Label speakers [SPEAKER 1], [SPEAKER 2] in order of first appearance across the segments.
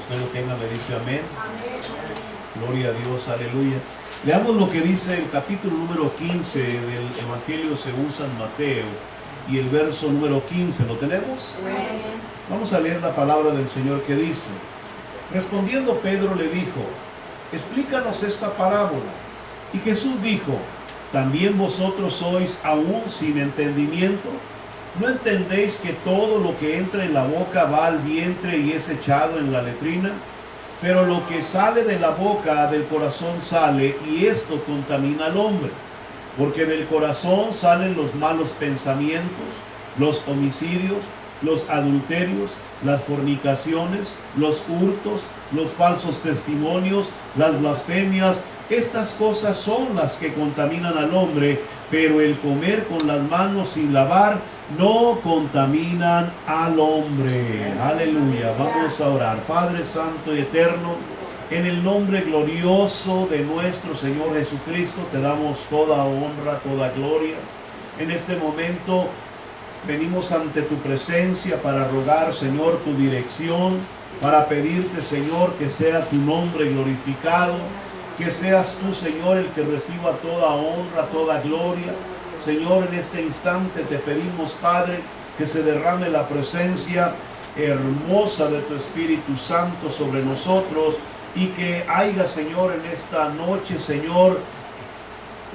[SPEAKER 1] usted lo tenga, me dice amén. Gloria a Dios, aleluya. Leamos lo que dice el capítulo número 15 del Evangelio según San Mateo y el verso número 15. ¿Lo tenemos? Vamos a leer la palabra del Señor que dice: respondiendo Pedro le dijo, explícanos esta parábola. Y Jesús dijo, ¿también vosotros sois aún sin entendimiento? ¿No entendéis que todo lo que entra en la boca va al vientre y es echado en la letrina? Pero lo que sale de la boca del corazón sale, y esto contamina al hombre. Porque del corazón salen los malos pensamientos, los homicidios, los adulterios, las fornicaciones, los hurtos, los falsos testimonios, las blasfemias. Estas cosas son las que contaminan al hombre, pero el comer con las manos sin lavar no contaminan al hombre. Aleluya. Vamos a orar. Padre Santo y Eterno, en el nombre glorioso de nuestro Señor Jesucristo, te damos toda honra, toda gloria. En este momento venimos ante tu presencia para rogar, Señor, tu dirección, para pedirte, Señor, que sea tu nombre glorificado, que seas tú, Señor, el que reciba toda honra, toda gloria. Señor, en este instante te pedimos, Padre, que se derrame la presencia hermosa de tu Espíritu Santo sobre nosotros y que haya, Señor, en esta noche, Señor,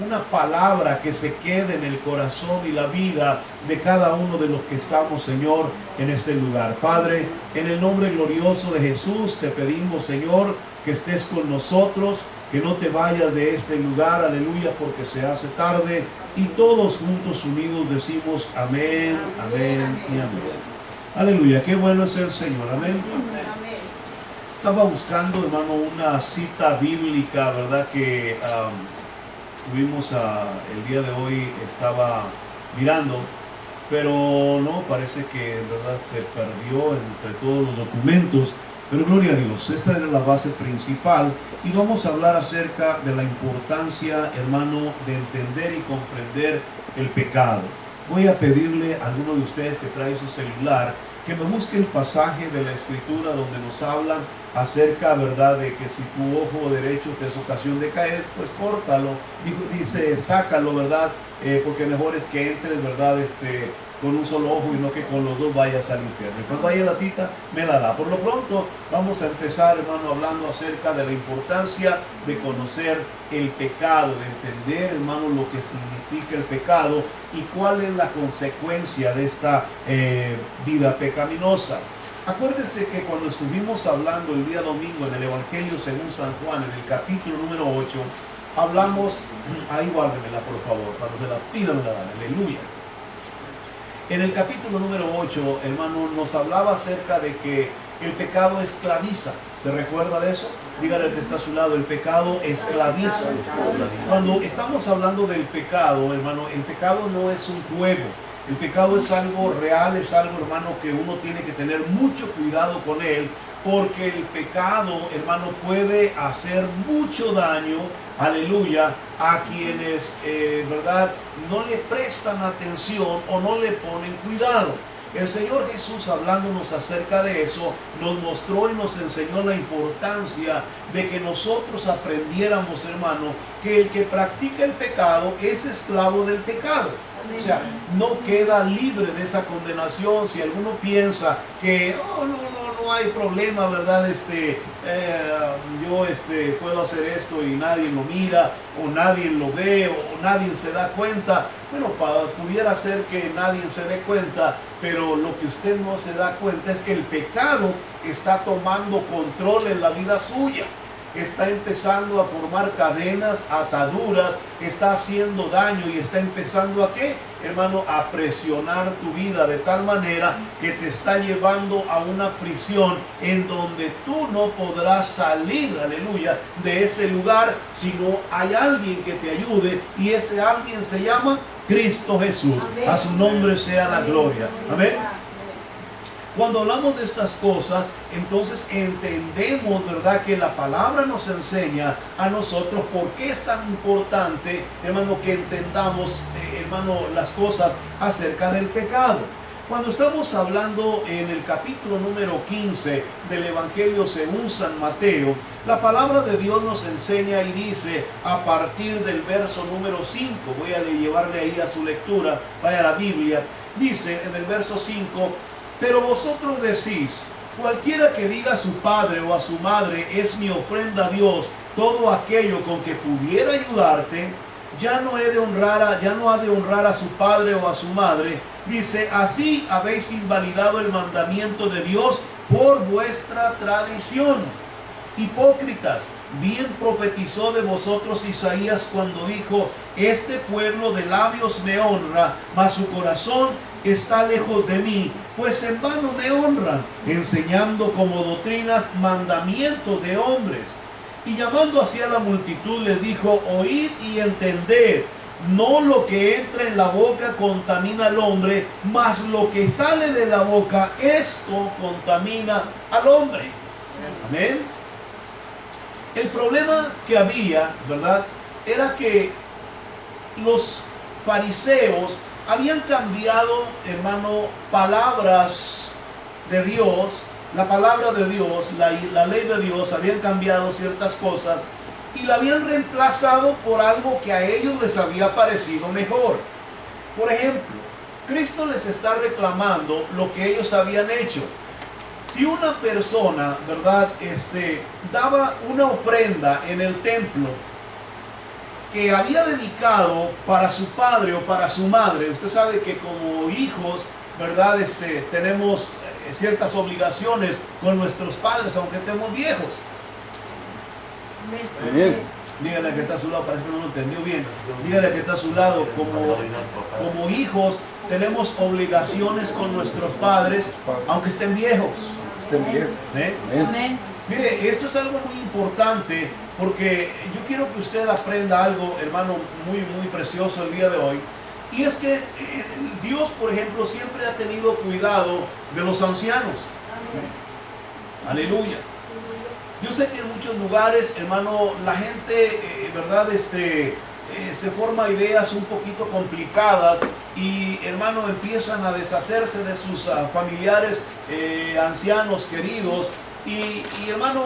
[SPEAKER 1] una palabra que se quede en el corazón y la vida de cada uno de los que estamos, Señor, en este lugar. Padre, en el nombre glorioso de Jesús te pedimos, Señor, que estés con nosotros, que no te vayas de este lugar, aleluya, porque se hace tarde, y todos juntos unidos decimos amén, amén y amén. Aleluya, qué bueno es el Señor, amén. Estaba buscando, hermano, una cita bíblica, ¿verdad? Que estuvimos el día de hoy, estaba mirando, pero no, parece que en verdad se perdió entre todos los documentos. Pero gloria a Dios, esta era la base principal y vamos a hablar acerca de la importancia, hermano, de entender y comprender el pecado. Voy a pedirle a alguno de ustedes que trae su celular que me busque el pasaje de la Escritura donde nos hablan acerca, ¿verdad?, de que si tu ojo derecho te es ocasión de caer, pues córtalo. Dice, sácalo, ¿verdad? Porque mejor es que entres, ¿verdad?, con un solo ojo y no que con los dos vayas al infierno. Y cuando haya la cita, me la da. Por lo pronto, vamos a empezar, hermano, hablando acerca de la importancia de conocer el pecado, de entender, hermano, lo que significa el pecado y cuál es la consecuencia de esta vida pecaminosa. Acuérdese que cuando estuvimos hablando el día domingo en el Evangelio según San Juan, en el capítulo número 8, hablamos, ahí guárdemela por favor, cuando se la pidan, aleluya. En el capítulo número 8, hermano, nos hablaba acerca de que el pecado esclaviza. ¿Se recuerda de eso? Dígale al que está a su lado, el pecado esclaviza. Cuando estamos hablando del pecado, hermano, el pecado no es un juego. El pecado es algo real, es algo, hermano, que uno tiene que tener mucho cuidado con él, porque el pecado, hermano, puede hacer mucho daño, aleluya, a quienes, ¿verdad?, no le prestan atención o no le ponen cuidado. El Señor Jesús, hablándonos acerca de eso, nos mostró y nos enseñó la importancia de que nosotros aprendiéramos, hermano, que el que practica el pecado es esclavo del pecado. O sea, no queda libre de esa condenación. Si alguno piensa que no hay problema, ¿verdad? Yo puedo hacer esto y nadie lo mira, o nadie lo ve, o nadie se da cuenta. Bueno, pudiera ser que nadie se dé cuenta, pero lo que usted no se da cuenta es que el pecado está tomando control en la vida suya. Está empezando a formar cadenas, ataduras, está haciendo daño y está empezando a ¿qué? Hermano, a presionar tu vida de tal manera que te está llevando a una prisión en donde tú no podrás salir, aleluya, de ese lugar si no hay alguien que te ayude, y ese alguien se llama Cristo Jesús. Amén. A su nombre sea la gloria. Amén. Cuando hablamos de estas cosas, entonces entendemos, ¿verdad?, que la palabra nos enseña a nosotros por qué es tan importante, hermano, que entendamos, hermano, las cosas acerca del pecado. Cuando estamos hablando en el capítulo número 15 del Evangelio según San Mateo, la palabra de Dios nos enseña y dice a partir del verso número 5, voy a llevarle ahí a su lectura, vaya a la Biblia, dice en el verso 5, pero vosotros decís, cualquiera que diga a su padre o a su madre es mi ofrenda a Dios, todo aquello con que pudiera ayudarte, ya no ha de honrar a su padre o a su madre. Dice, así habéis invalidado el mandamiento de Dios por vuestra tradición. Hipócritas, bien profetizó de vosotros Isaías cuando dijo, este pueblo de labios me honra, mas su corazón está lejos de mí, pues en vano me honran, enseñando como doctrinas mandamientos de hombres. Y llamando así a la multitud les dijo, oíd y entended, no lo que entra en la boca contamina al hombre, mas lo que sale de la boca, esto contamina al hombre. Amén. El problema que había, ¿verdad?, era que los fariseos habían cambiado, hermano, palabras de Dios. La palabra de Dios, la ley de Dios, habían cambiado ciertas cosas y la habían reemplazado por algo que a ellos les había parecido mejor. Por ejemplo, Cristo les está reclamando lo que ellos habían hecho. Si una persona, ¿verdad?, daba una ofrenda en el templo que había dedicado para su padre o para su madre, usted sabe que como hijos, ¿verdad?, tenemos ciertas obligaciones con nuestros padres, aunque estemos viejos.
[SPEAKER 2] Amén.
[SPEAKER 1] Dígale que está a su lado, parece que no lo entendió bien. Dígale que está a su lado, como hijos tenemos obligaciones con nuestros padres, aunque estén viejos.
[SPEAKER 2] Amén.
[SPEAKER 1] Mire, esto es algo muy importante, porque yo quiero que usted aprenda algo, hermano, muy precioso el día de hoy. Y es que Dios, por ejemplo, siempre ha tenido cuidado de los ancianos. Amén. Aleluya. Yo sé que en muchos lugares, hermano, la gente, ¿verdad?, se forma ideas un poquito complicadas y, hermano, empiezan a deshacerse de sus familiares ancianos, queridos. Y hermano,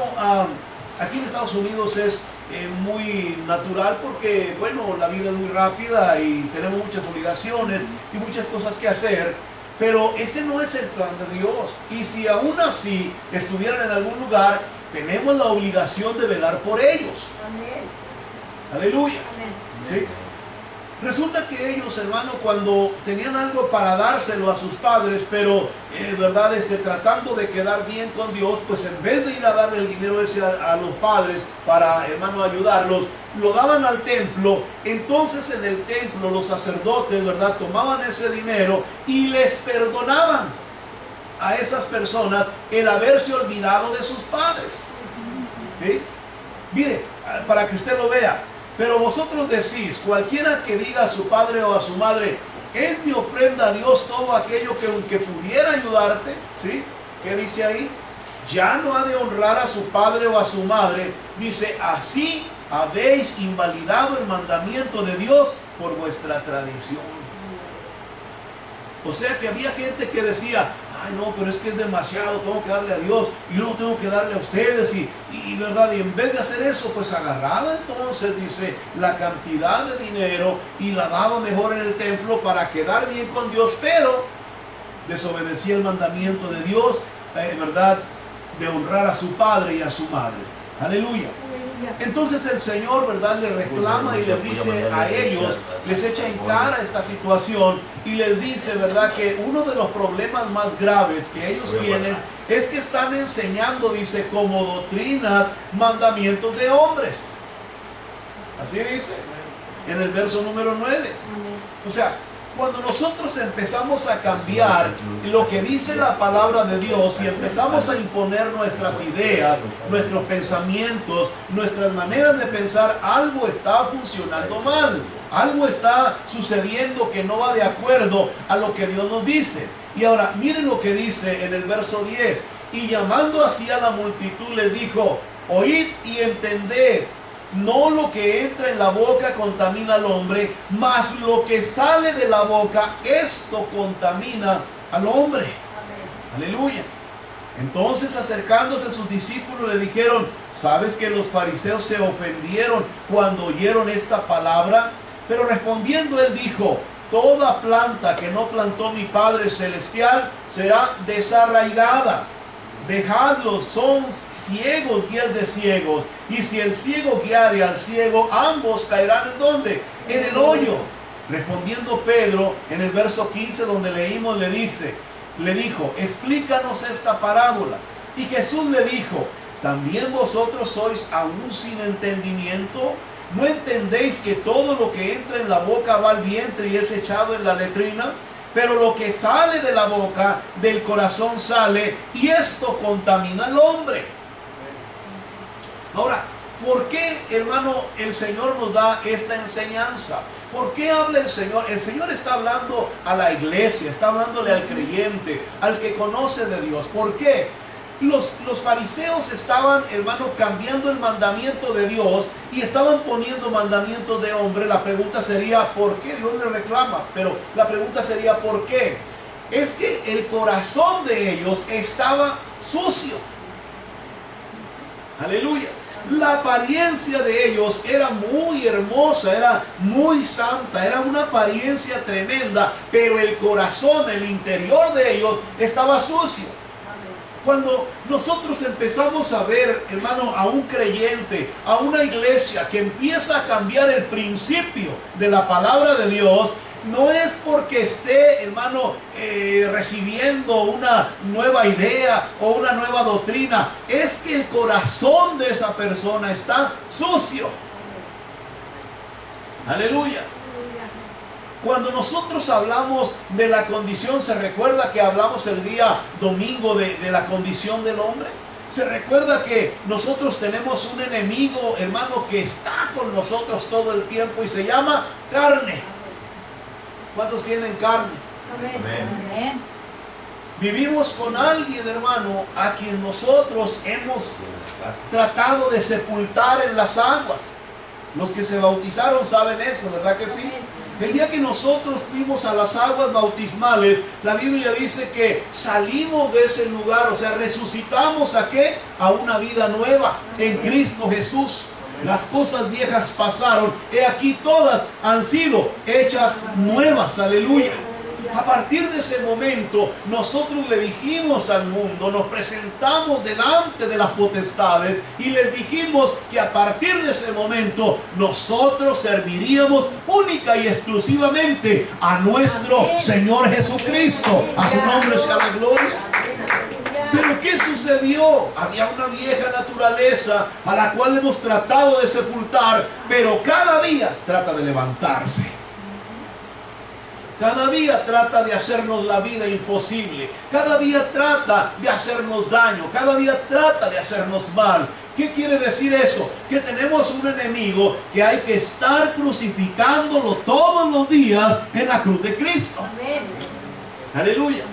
[SPEAKER 1] aquí en Estados Unidos es muy natural porque, bueno, la vida es muy rápida y tenemos muchas obligaciones y muchas cosas que hacer, pero ese no es el plan de Dios. Y si aún así estuvieran en algún lugar, tenemos la obligación de velar por ellos.
[SPEAKER 2] Amén.
[SPEAKER 1] Aleluya.
[SPEAKER 2] Amén.
[SPEAKER 1] ¿Sí? Resulta que ellos, hermano, cuando tenían algo para dárselo a sus padres, pero, ¿verdad?, tratando de quedar bien con Dios, pues en vez de ir a darle el dinero ese a los padres para, hermano, ayudarlos, lo daban al templo. Entonces en el templo los sacerdotes, ¿verdad?, tomaban ese dinero y les perdonaban a esas personas el haberse olvidado de sus padres. ¿Sí? Mire, para que usted lo vea. Pero vosotros decís, cualquiera que diga a su padre o a su madre, es mi ofrenda a Dios todo aquello que aunque pudiera ayudarte, ¿sí? ¿Qué dice ahí? Ya no ha de honrar a su padre o a su madre. Dice, así habéis invalidado el mandamiento de Dios por vuestra tradición. O sea que había gente que decía, ay no, pero es que es demasiado, tengo que darle a Dios y luego tengo que darle a ustedes y verdad, y en vez de hacer eso, pues agarraba entonces, dice, la cantidad de dinero y la daba mejor en el templo para quedar bien con Dios, pero desobedecía el mandamiento de Dios, verdad, de honrar a su padre y a su madre. Aleluya. Entonces el Señor, ¿verdad?, le reclama y les dice a ellos, les echa en cara esta situación y les dice, ¿verdad?, que uno de los problemas más graves que ellos tienen es que están enseñando, dice, como doctrinas, mandamientos de hombres. Así dice en el verso número 9. O sea, cuando nosotros empezamos a cambiar lo que dice la palabra de Dios y empezamos a imponer nuestras ideas, nuestros pensamientos, nuestras maneras de pensar, algo está funcionando mal. Algo está sucediendo que no va de acuerdo a lo que Dios nos dice. Y ahora, miren lo que dice en el verso 10. Y llamando así a la multitud les dijo, oíd y entended. No lo que entra en la boca contamina al hombre, mas lo que sale de la boca, esto contamina al hombre. Aleluya. Entonces, acercándose sus discípulos, le dijeron: ¿sabes que los fariseos se ofendieron cuando oyeron esta palabra? Pero respondiendo él dijo: toda planta que no plantó mi Padre Celestial será desarraigada. Dejadlos, son ciegos, guías de ciegos. Y si el ciego guiare al ciego, ambos caerán ¿en dónde? En el hoyo. Respondiendo Pedro, en el verso 15 donde leímos, le dijo: explícanos esta parábola. Y Jesús le dijo: ¿también vosotros sois aún sin entendimiento? ¿No entendéis que todo lo que entra en la boca va al vientre y es echado en la letrina? Pero lo que sale de la boca, del corazón sale, y esto contamina al hombre. Ahora, ¿por qué, hermano, el Señor nos da esta enseñanza? ¿Por qué habla el Señor? El Señor está hablando a la iglesia, está hablándole al creyente, al que conoce de Dios. ¿Por qué? Los fariseos estaban, hermano, cambiando el mandamiento de Dios y estaban poniendo mandamientos de hombre. La pregunta sería, ¿por qué? Dios le reclama, pero la pregunta sería, ¿por qué? Es que el corazón de ellos estaba sucio. Aleluya. La apariencia de ellos era muy hermosa, era muy santa, era una apariencia tremenda, pero el corazón, el interior de ellos estaba sucio. Cuando nosotros empezamos a ver, hermano, a un creyente, a una iglesia que empieza a cambiar el principio de la palabra de Dios, no es porque esté, hermano, recibiendo una nueva idea o una nueva doctrina. Es que el corazón de esa persona está sucio. Aleluya. Cuando nosotros hablamos de la condición, ¿se recuerda que hablamos el día domingo de la condición del hombre? ¿Se recuerda que nosotros tenemos un enemigo, hermano, que está con nosotros todo el tiempo y se llama carne? ¿Cuántos tienen carne? Amén. Vivimos con alguien, hermano, a quien nosotros hemos tratado de sepultar en las aguas. Los que se bautizaron saben eso, ¿verdad que sí? El día que nosotros fuimos a las aguas bautismales, la Biblia dice que salimos de ese lugar, o sea, resucitamos ¿a qué? A una vida nueva en Cristo Jesús. Las cosas viejas pasaron, he aquí todas han sido hechas nuevas, aleluya. A partir de ese momento, nosotros le dijimos al mundo, nos presentamos delante de las potestades y les dijimos que a partir de ese momento nosotros serviríamos única y exclusivamente a nuestro Señor Jesucristo. A su nombre sea la gloria. Pero ¿qué sucedió? Había una vieja naturaleza a la cual hemos tratado de sepultar, pero cada día trata de levantarse. Cada día trata de hacernos la vida imposible. Cada día trata de hacernos daño. Cada día trata de hacernos mal. ¿Qué quiere decir eso? Que tenemos un enemigo que hay que estar crucificándolo todos los días en la cruz de Cristo. Amén. Aleluya.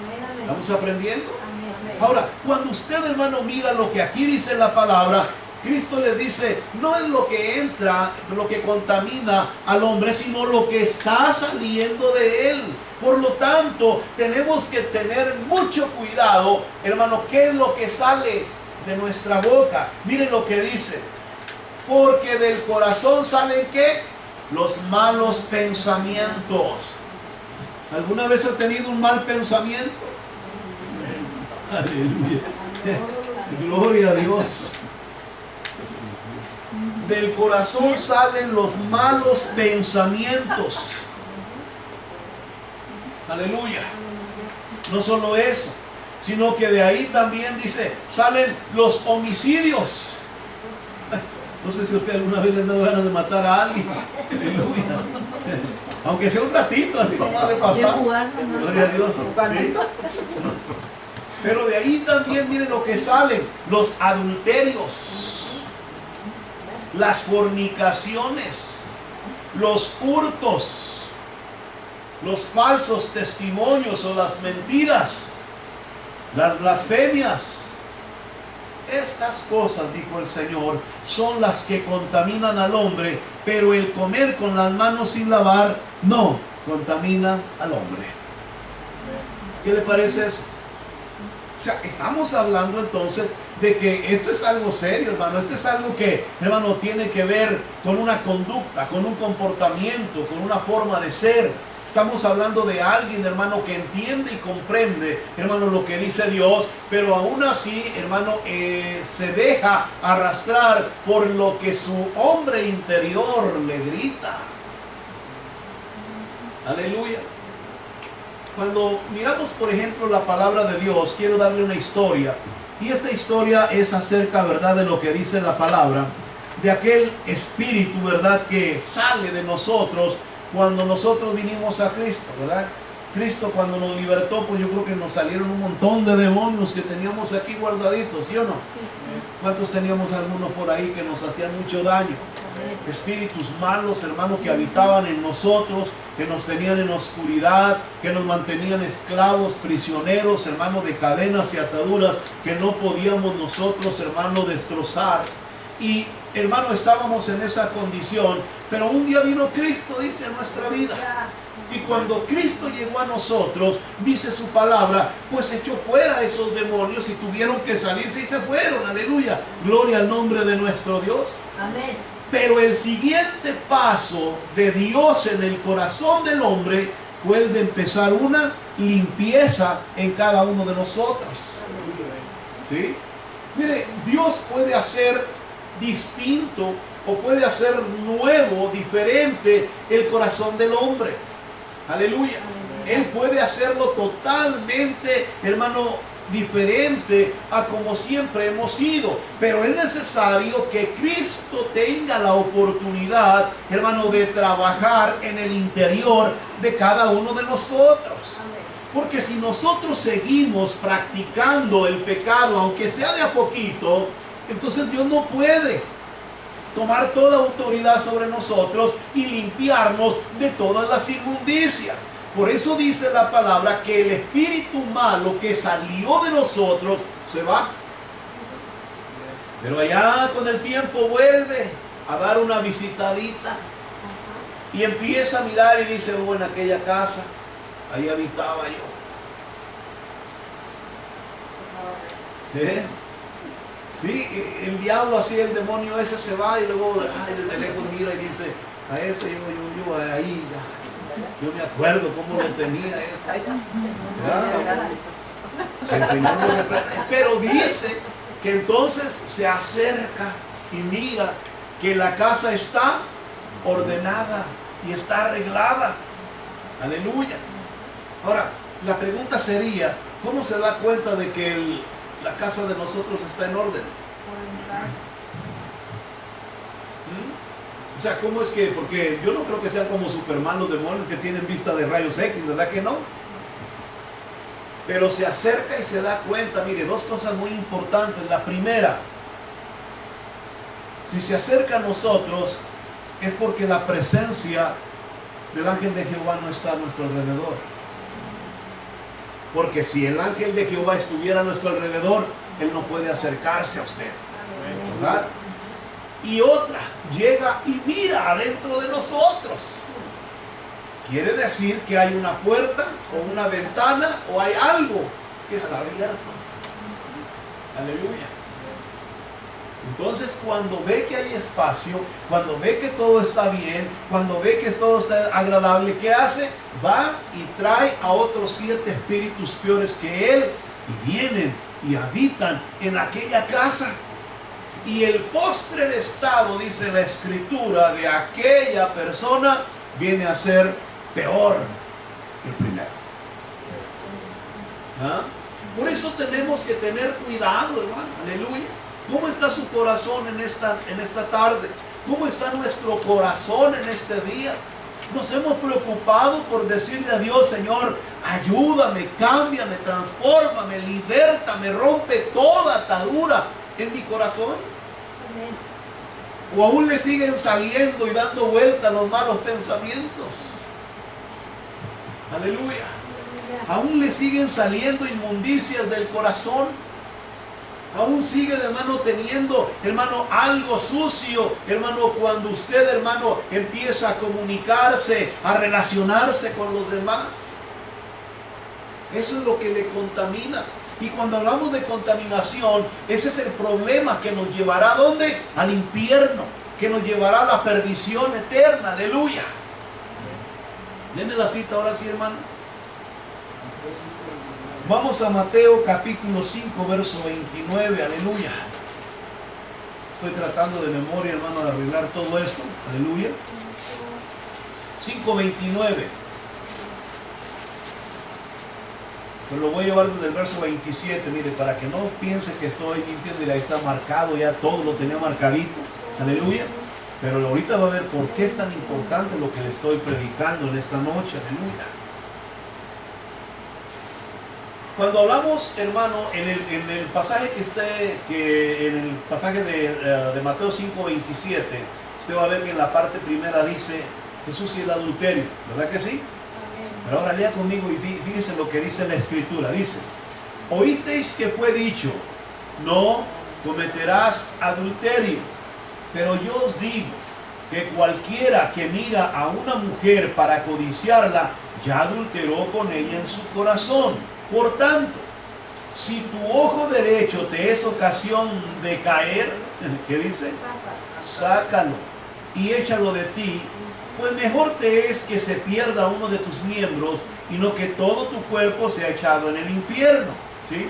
[SPEAKER 1] ¿Estamos aprendiendo? Amén. Ahora, cuando usted, hermano, mira lo que aquí dice la palabra, Cristo les dice, no es lo que entra, lo que contamina al hombre, sino lo que está saliendo de él. Por lo tanto, tenemos que tener mucho cuidado, hermano, qué es lo que sale de nuestra boca. Miren lo que dice, porque del corazón salen ¿qué? Los malos pensamientos. ¿Alguna vez ha tenido un mal pensamiento? Aleluya. Gloria a Dios. Del corazón salen los malos pensamientos. Aleluya. No solo eso, sino que de ahí también dice, salen los homicidios. No sé si usted alguna vez le ha dado ganas de matar a alguien. Aleluya. Aunque sea un ratito, así nomás de pasar. Gloria a Dios. ¿Sí? Pero de ahí también miren lo que salen, los adulterios, las fornicaciones, los hurtos, los falsos testimonios o las mentiras, las blasfemias. Estas cosas, dijo el Señor, son las que contaminan al hombre, pero el comer con las manos sin lavar no contamina al hombre. ¿Qué le parece eso? O sea, estamos hablando entonces de que esto es algo serio, hermano. Esto es algo que, hermano, tiene que ver con una conducta, con un comportamiento, con una forma de ser. Estamos hablando de alguien, hermano, que entiende y comprende, hermano, lo que dice Dios, pero aún así, hermano, se deja arrastrar por lo que su hombre interior le grita. Aleluya. Cuando miramos, por ejemplo, la palabra de Dios, quiero darle una historia. Y esta historia es acerca, ¿verdad?, de lo que dice la palabra, de aquel espíritu, ¿verdad?, que sale de nosotros cuando nosotros vinimos a Cristo, ¿verdad? Cristo cuando nos libertó, pues yo creo que nos salieron un montón de demonios que teníamos aquí guardaditos, ¿sí o no? ¿Cuántos teníamos algunos por ahí que nos hacían mucho daño? Espíritus malos, hermanos, que habitaban en nosotros, que nos tenían en oscuridad, que nos mantenían esclavos, prisioneros, hermanos, de cadenas y ataduras que no podíamos nosotros, hermanos, destrozar. Y, hermano, estábamos en esa condición, pero un día vino Cristo, dice, a nuestra vida. Y cuando Cristo llegó a nosotros, dice su palabra, pues echó fuera a esos demonios y tuvieron que salirse y se fueron. Aleluya. Gloria al nombre de nuestro Dios.
[SPEAKER 2] Amén.
[SPEAKER 1] Pero el siguiente paso de Dios en el corazón del hombre fue el de empezar una limpieza en cada uno de nosotros. ¿Sí? Mire, Dios puede hacer distinto o puede hacer nuevo, diferente el corazón del hombre. Aleluya. Él puede hacerlo totalmente, hermano, diferente a como siempre hemos sido, pero es necesario que Cristo tenga la oportunidad, hermano, de trabajar en el interior de cada uno de nosotros. Porque si nosotros seguimos practicando el pecado, aunque sea de a poquito, entonces Dios no puede tomar toda autoridad sobre nosotros y limpiarnos de todas las inmundicias. Por eso dice la palabra que el espíritu malo que salió de nosotros se va. Pero allá con el tiempo vuelve a dar una visitadita y empieza a mirar y dice, oh, en aquella casa, ahí habitaba yo. Sí, el diablo así, el demonio ese se va y luego desde lejos mira y dice, a ese yo ahí, yo me acuerdo cómo lo tenía ese. El Señor lo reprende. Pero dice que entonces se acerca y mira que la casa está ordenada y está arreglada. Aleluya. Ahora, la pregunta sería, ¿cómo se da cuenta de que la casa de nosotros está en orden? O sea, ¿cómo es que? Porque yo no creo que sean como Superman los demonios que tienen vista de rayos X, ¿verdad que no? Pero se acerca y se da cuenta, mire, dos cosas muy importantes. La primera, si se acerca a nosotros, es porque la presencia del ángel de Jehová no está a nuestro alrededor. Porque si el ángel de Jehová estuviera a nuestro alrededor, él no puede acercarse a usted, ¿verdad? Y otra, llega y mira adentro de nosotros. Quiere decir que hay una puerta o una ventana o hay algo que está abierto. Aleluya. Entonces, cuando ve que hay espacio, cuando ve que todo está bien, cuando ve que todo está agradable, ¿qué hace? Va y trae a otros 7 espíritus peores que él y vienen y habitan en aquella casa. Y el postrer estado, dice la Escritura, de aquella persona viene a ser peor que el primero. ¿Ah? Por eso tenemos que tener cuidado, hermano. Aleluya. ¿Cómo está su corazón en esta tarde? ¿Cómo está nuestro corazón en este día? Nos hemos preocupado por decirle a Dios, Señor, ayúdame, cámbiame, transfórmame, libértame, rompe toda atadura en mi corazón. O aún le siguen saliendo y dando vuelta los malos pensamientos. Aleluya. Aún le siguen saliendo inmundicias del corazón. Aún sigue, hermano, teniendo, hermano, algo sucio, hermano, cuando usted, hermano, empieza a comunicarse, a relacionarse con los demás. Eso es lo que le contamina. Y cuando hablamos de contaminación, ese es el problema que nos llevará ¿a dónde? Al infierno, que nos llevará a la perdición eterna. Aleluya. Denme la cita ahora sí, hermano. Vamos a Mateo capítulo 5, verso 29. Aleluya. Estoy tratando de memoria, hermano, de arreglar todo esto. Aleluya. 5:29. Pero lo voy a llevar desde el verso 27, mire, para que no piense que estoy mintiendo. Mira, ahí está marcado ya, todo lo tenía marcadito. Aleluya. Pero ahorita va a ver por qué es tan importante lo que le estoy predicando en esta noche. Aleluya. Cuando hablamos, hermano, en el pasaje en el pasaje de Mateo 5:27, usted va a ver que en la parte primera dice Jesús y el adulterio, ¿verdad que sí? Pero ahora lea conmigo y fíjese lo que dice la Escritura. Dice: oísteis que fue dicho, no cometerás adulterio. Pero yo os digo que cualquiera que mira a una mujer para codiciarla, ya adulteró con ella en su corazón. Por tanto, si tu ojo derecho te es ocasión de caer, ¿qué dice? Sácalo y échalo de ti. Pues mejor te es que se pierda uno de tus miembros y no que todo tu cuerpo sea echado en el infierno, ¿sí?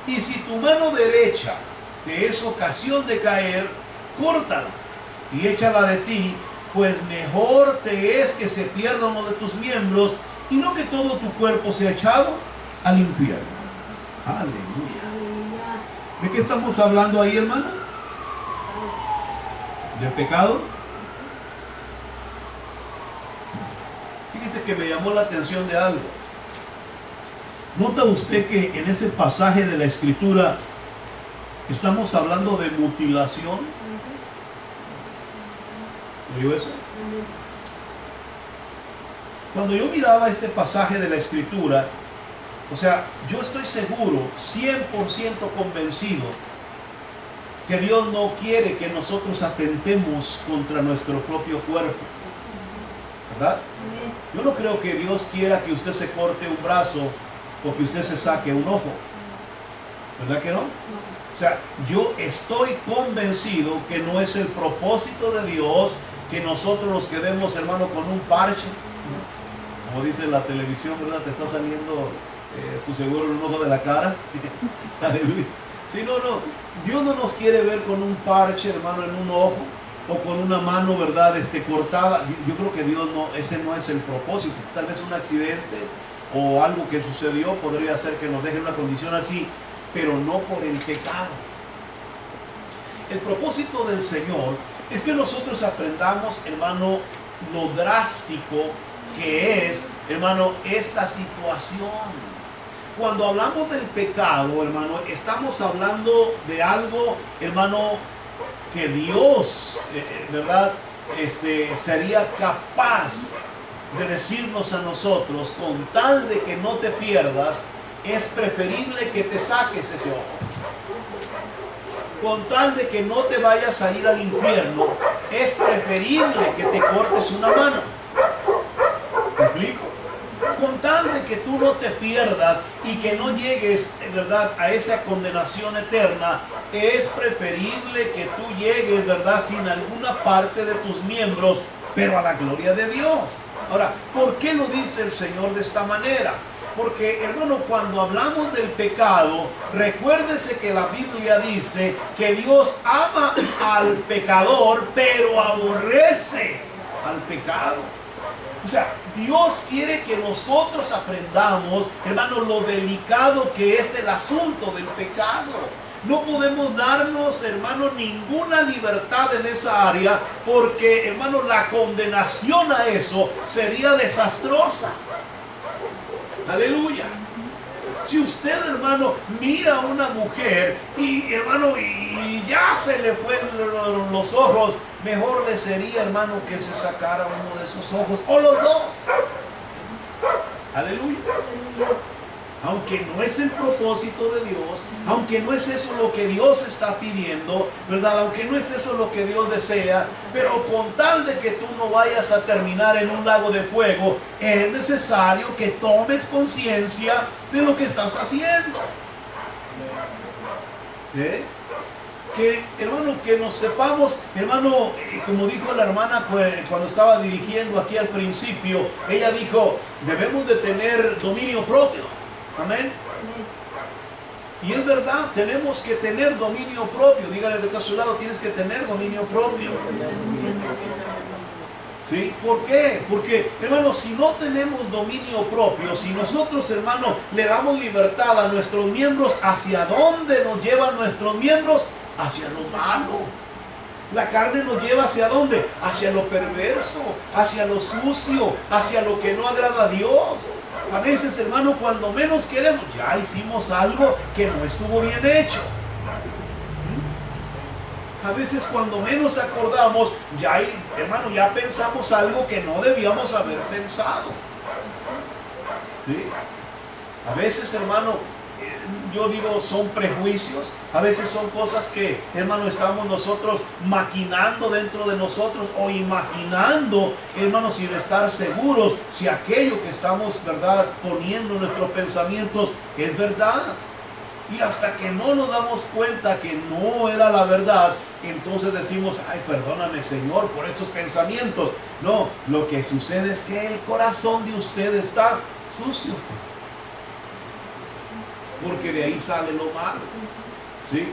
[SPEAKER 1] Y si tu mano derecha te es ocasión de caer, córtala y échala de ti, pues mejor te es que se pierda uno de tus miembros y no que todo tu cuerpo sea echado al infierno. Aleluya. ¿De qué estamos hablando ahí, hermano? ¿Del pecado? Fíjese que me llamó la atención de algo. ¿Nota usted que en este pasaje de la Escritura estamos hablando de mutilación? ¿Oyó eso? Cuando yo miraba este pasaje de la Escritura, o sea, yo estoy seguro, 100% convencido, que Dios no quiere que nosotros atentemos contra nuestro propio cuerpo, ¿verdad? Yo no creo que Dios quiera que usted se corte un brazo o que usted se saque un ojo, ¿verdad que no? O sea, yo estoy convencido que no es el propósito de Dios que nosotros nos quedemos, hermano, con un parche. Como dice la televisión, ¿verdad? Te está saliendo tu seguro en un ojo de la cara. Aleluya. Sí, no. Dios no nos quiere ver con un parche, hermano, en un ojo o con una mano, ¿verdad? Cortada. Yo creo que Dios no, ese no es el propósito. Tal vez un accidente o algo que sucedió podría hacer que nos deje en una condición así, pero no por el pecado. El propósito del Señor es que nosotros aprendamos, hermano, lo drástico que es, hermano, esta situación. Cuando hablamos del pecado, hermano, estamos hablando de algo, hermano, que Dios, ¿verdad? Sería capaz de decirnos a nosotros, con tal de que no te pierdas, es preferible que te saques ese ojo. Con tal de que no te vayas a ir al infierno, es preferible que te cortes una mano. ¿Me explico? Con tal de que tú no te pierdas y que no llegues, ¿verdad?, a esa condenación eterna, es preferible que tú llegues, ¿verdad?, sin alguna parte de tus miembros, pero a la gloria de Dios. Ahora, ¿por qué lo dice el Señor de esta manera? Porque, hermano, cuando hablamos del pecado, recuérdese que la Biblia dice que Dios ama al pecador, pero aborrece al pecado. O sea, Dios quiere que nosotros aprendamos, hermano, lo delicado que es el asunto del pecado. No podemos darnos, hermano, ninguna libertad en esa área, porque, hermano, la condenación a eso sería desastrosa. Aleluya. Si usted, hermano, mira a una mujer y, hermano, y ya se le fueron los ojos, mejor le sería, hermano, que se sacara uno de esos ojos o los dos. Aleluya. aunque no es el propósito de Dios, aunque no es eso lo que Dios está pidiendo, ¿verdad? Aunque no es eso lo que Dios desea, pero con tal de que tú no vayas a terminar en un lago de fuego, es necesario que tomes conciencia de lo que estás haciendo. ¿Eh? Que, hermano, que nos sepamos, hermano, como dijo la hermana cuando estaba dirigiendo aquí al principio, ella dijo, debemos de tener dominio propio. Amén. Y es verdad, tenemos que tener dominio propio. Dígale que está a su lado, tienes que tener dominio propio. ¿Sí? ¿Por qué? Porque, hermano, si no tenemos dominio propio, si nosotros, hermano, le damos libertad a nuestros miembros, ¿hacia dónde nos llevan nuestros miembros? Hacia lo malo. La carne nos lleva ¿hacia dónde? Hacia lo perverso, hacia lo sucio, hacia lo que no agrada a Dios. A veces, hermano, cuando menos queremos, ya hicimos algo que no estuvo bien hecho. A veces cuando menos acordamos, hermano, ya pensamos algo que no debíamos haber pensado. ¿Sí? A veces, hermano, yo digo, son prejuicios. A veces son cosas que, hermano, estamos nosotros maquinando dentro de nosotros o imaginando, hermano, sin estar seguros si aquello que estamos, verdad, poniendo en nuestros pensamientos es verdad. Y hasta que no nos damos cuenta que no era la verdad, entonces decimos, ay, perdóname, Señor, por estos pensamientos. No, lo que sucede es que el corazón de usted está sucio. Porque de ahí sale lo malo. ¿Sí?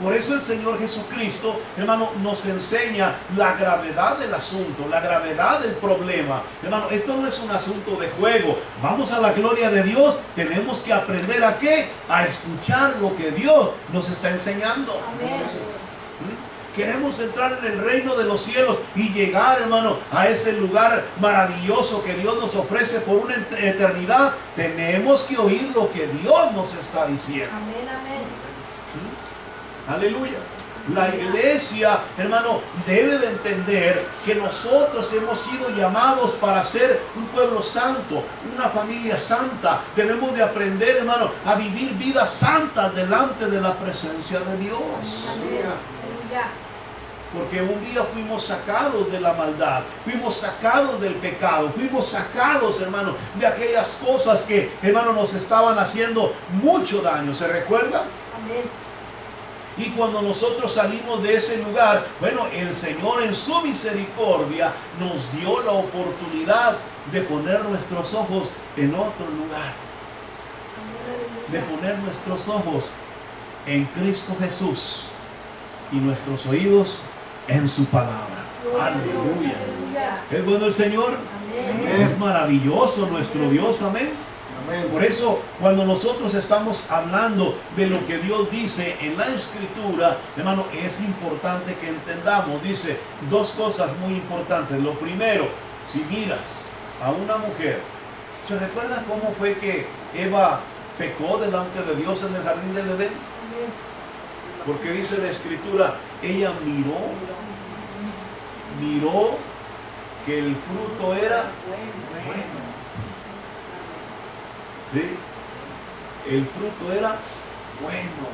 [SPEAKER 1] Por eso el Señor Jesucristo, hermano, nos enseña la gravedad del asunto, la gravedad del problema. Hermano, esto no es un asunto de juego. Vamos a la gloria de Dios. Tenemos que aprender ¿a qué? A escuchar lo que Dios nos está enseñando. Amén. Queremos entrar en el reino de los cielos y llegar, hermano, a ese lugar maravilloso que Dios nos ofrece por una eternidad. Tenemos que oír lo que Dios nos está diciendo.
[SPEAKER 2] Amén, amén.
[SPEAKER 1] Aleluya. La iglesia, hermano, debe de entender que nosotros hemos sido llamados para ser un pueblo santo, una familia santa. Debemos de aprender, hermano, a vivir vidas santas delante de la presencia de Dios.
[SPEAKER 2] Aleluya.
[SPEAKER 1] Porque un día fuimos sacados de la maldad, fuimos sacados del pecado, fuimos sacados, hermano, de aquellas cosas que, hermano, nos estaban haciendo mucho daño. ¿Se recuerda?
[SPEAKER 2] Amén.
[SPEAKER 1] Y cuando nosotros salimos de ese lugar, bueno, el Señor en su misericordia nos dio la oportunidad de poner nuestros ojos en otro lugar. De poner nuestros ojos en Cristo Jesús y nuestros oídos en su palabra. Aleluya. ¿Es bueno el Señor?
[SPEAKER 2] Amén.
[SPEAKER 1] Es maravilloso nuestro Dios. Amén. Por eso, cuando nosotros estamos hablando de lo que Dios dice en la Escritura, hermano, es importante que entendamos. Dice dos cosas muy importantes. Lo primero, si miras a una mujer, ¿se recuerda cómo fue que Eva pecó delante de Dios en el jardín del Edén? Porque dice la Escritura, ella miró que el fruto era bueno. ¿Sí? El fruto era bueno.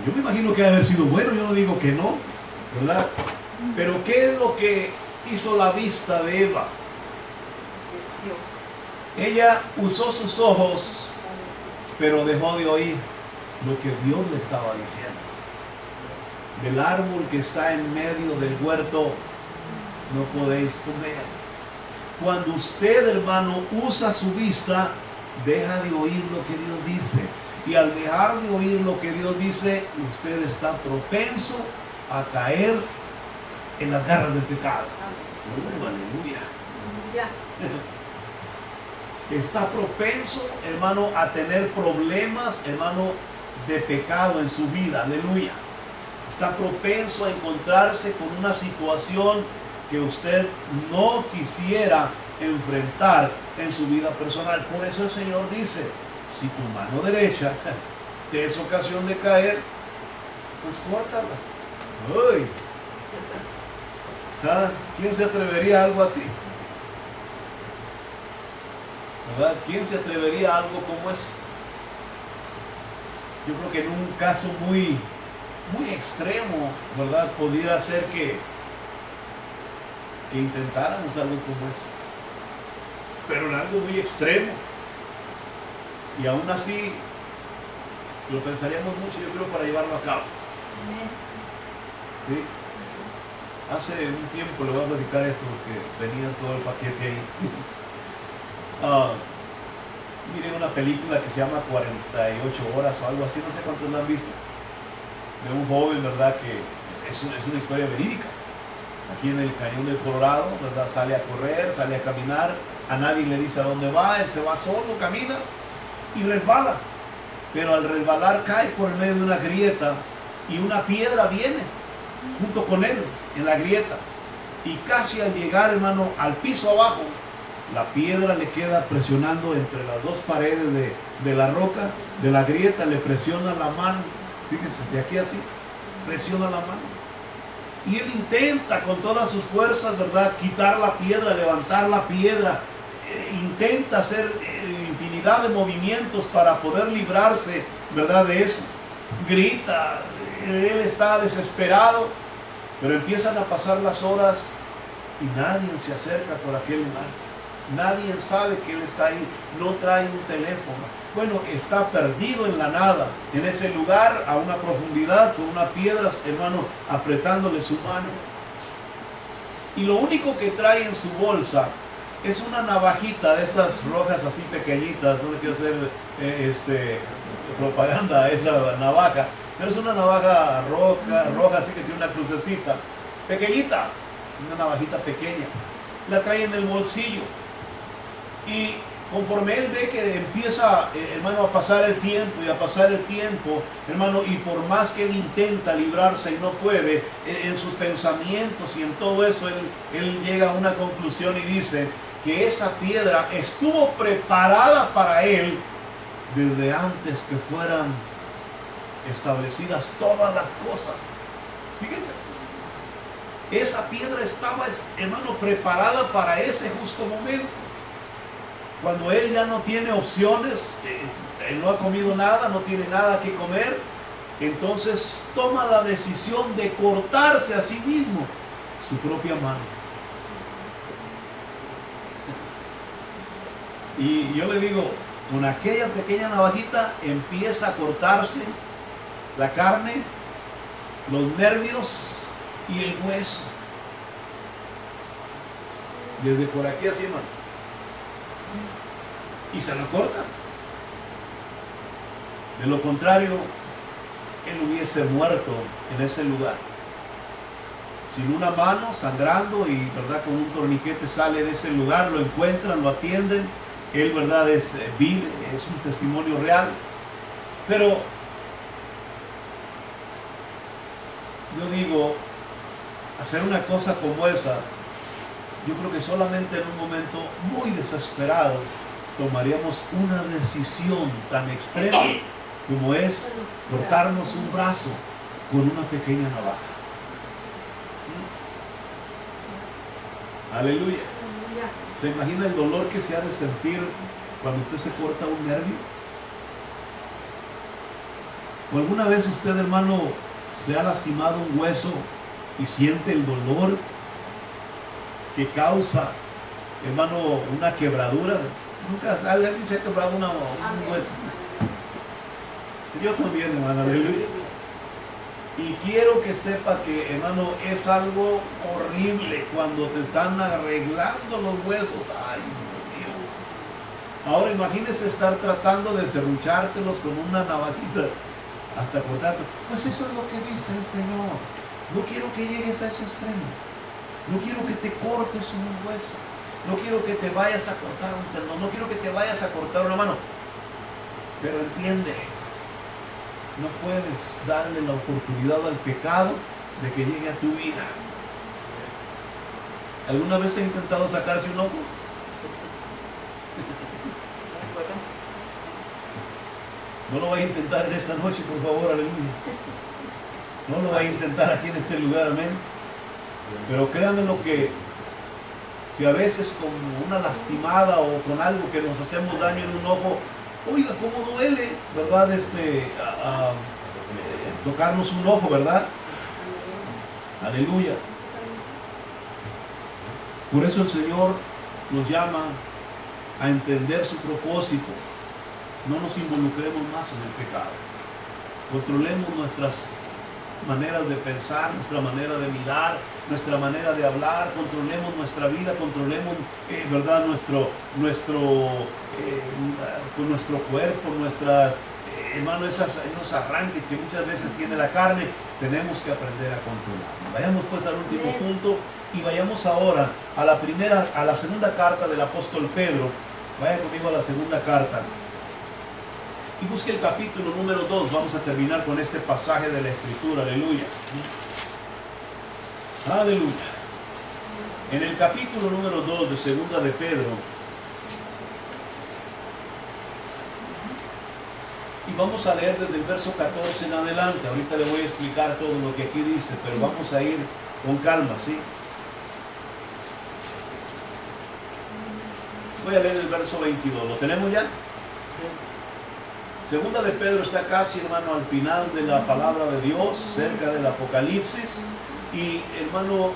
[SPEAKER 1] Yo me imagino que debe haber sido bueno, yo no digo que no, ¿verdad? Pero ¿qué es lo que hizo la vista de Eva? Ella usó sus ojos, pero dejó de oír lo que Dios le estaba diciendo. Del árbol que está en medio del huerto no podéis comer. Cuando usted, hermano, usa su vista, deja de oír lo que Dios dice. Y al dejar de oír lo que Dios dice, usted está propenso a caer en las garras del pecado. Aleluya. Está propenso, hermano, a tener problemas, hermano, de pecado en su vida. Aleluya. Está propenso a encontrarse con una situación que usted no quisiera enfrentar en su vida personal. Por eso el Señor dice, si tu mano derecha te es ocasión de caer, pues córtala. Uy. ¿Ah? ¿Quién se atrevería a algo así? ¿verdad? ¿Quién se atrevería a algo como eso? Yo creo que en un caso muy extremo, ¿verdad? Pudiera ser que intentáramos algo como eso. Pero en algo muy extremo. Y aún así, lo pensaríamos mucho, yo creo, para llevarlo a cabo. ¿Sí? Hace un tiempo le voy a platicar esto porque venía todo el paquete ahí. Miré una película que se llama 48 horas o algo así, no sé cuántos la han visto, de un joven, ¿verdad? Que es una historia verídica. Aquí en el cañón del Colorado, ¿verdad? Sale a correr, sale a caminar, a nadie le dice a dónde va, él se va solo, camina y resbala. Pero al resbalar cae por el medio de una grieta y una piedra viene junto con él en la grieta. Y casi al llegar, hermano, al piso abajo, la piedra le queda presionando entre las dos paredes de la roca, de la grieta, le presiona la mano. Fíjense, de aquí así, presiona la mano. Y él intenta con todas sus fuerzas, ¿verdad?, quitar la piedra, levantar la piedra. Intenta hacer infinidad de movimientos para poder librarse, ¿verdad?, de eso. Grita, él está desesperado, pero empiezan a pasar las horas y nadie se acerca por aquel lugar. Nadie sabe que él está ahí, no trae un teléfono. Bueno, está perdido en la nada, en ese lugar, a una profundidad, con unas piedras, hermano, apretándole su mano. Y lo único que trae en su bolsa es una navajita de esas rojas así pequeñitas. No le quiero hacer propaganda a esa navaja, pero es una navaja roja así que tiene una crucecita pequeñita, una navajita pequeña. La trae en el bolsillo. Y conforme él ve que empieza, hermano, a pasar el tiempo y a pasar el tiempo, hermano, y por más que él intenta librarse y no puede, en sus pensamientos y en todo eso, él llega a una conclusión y dice que esa piedra estuvo preparada para él desde antes que fueran establecidas todas las cosas. Fíjense, esa piedra estaba, hermano, preparada para ese justo momento. Cuando él ya no tiene opciones, él no ha comido nada, no tiene nada que comer, entonces toma la decisión de cortarse a sí mismo su propia mano. Y yo le digo, con aquella pequeña navajita empieza a cortarse la carne, los nervios y el hueso. Desde por aquí así, hermano. Y se lo corta. De lo contrario, él hubiese muerto en ese lugar. Sin una mano, sangrando y, ¿verdad?, con un torniquete sale de ese lugar, lo encuentran, lo atienden. Él, ¿verdad?, vive, es un testimonio real. Pero yo digo, hacer una cosa como esa, yo creo que solamente en un momento muy desesperado tomaríamos una decisión tan extrema como es cortarnos un brazo con una pequeña navaja. Aleluya. ¿Se imagina el dolor que se ha de sentir cuando usted se corta un nervio? ¿O alguna vez usted, hermano, se ha lastimado un hueso y siente el dolor que causa, hermano, una quebradura? Nunca alguien se ha quebrado un hueso. Yo también, hermano, aleluya. Y quiero que sepa que, hermano, es algo horrible cuando te están arreglando los huesos. Ay, Dios mío. Ahora imagínese estar tratando de serruchártelos con una navajita hasta cortarte. Pues eso es lo que dice el Señor. No quiero que llegues a ese extremo. No quiero que te cortes un hueso. No quiero que te vayas a cortar un tendón. No quiero que te vayas a cortar una mano. Pero entiende, no puedes darle la oportunidad al pecado de que llegue a tu vida. ¿Alguna vez has intentado sacarse un ojo? No lo vaya a intentar en esta noche, por favor, aleluya. No lo vaya a intentar aquí en este lugar, amén. Pero créanme lo que Si a veces con una lastimada o con algo que nos hacemos daño en un ojo, oiga, cómo duele, ¿verdad? Tocarnos un ojo, ¿verdad? Aleluya. Por eso el Señor nos llama a entender su propósito. No nos involucremos más en el pecado. Controlemos nuestras maneras de pensar, nuestra manera de mirar, nuestra manera de hablar, controlemos nuestra vida, controlemos, ¿verdad? Nuestro cuerpo, nuestras, hermano, esos arranques que muchas veces tiene la carne, tenemos que aprender a controlar. Vayamos pues al último punto y vayamos ahora a la segunda carta del apóstol Pedro. Vaya conmigo a la segunda carta. Y busque el capítulo número 2. Vamos a terminar con este pasaje de la Escritura. Aleluya. Aleluya. En el capítulo número 2 de segunda de Pedro. Y vamos a leer desde el verso 14 en adelante. Ahorita le voy a explicar todo lo que aquí dice, pero vamos a ir con calma, ¿sí? Voy a leer el verso 22. ¿Lo tenemos ya? Segunda de Pedro está casi, hermano, al final de la palabra de Dios, cerca del Apocalipsis. Y, hermano,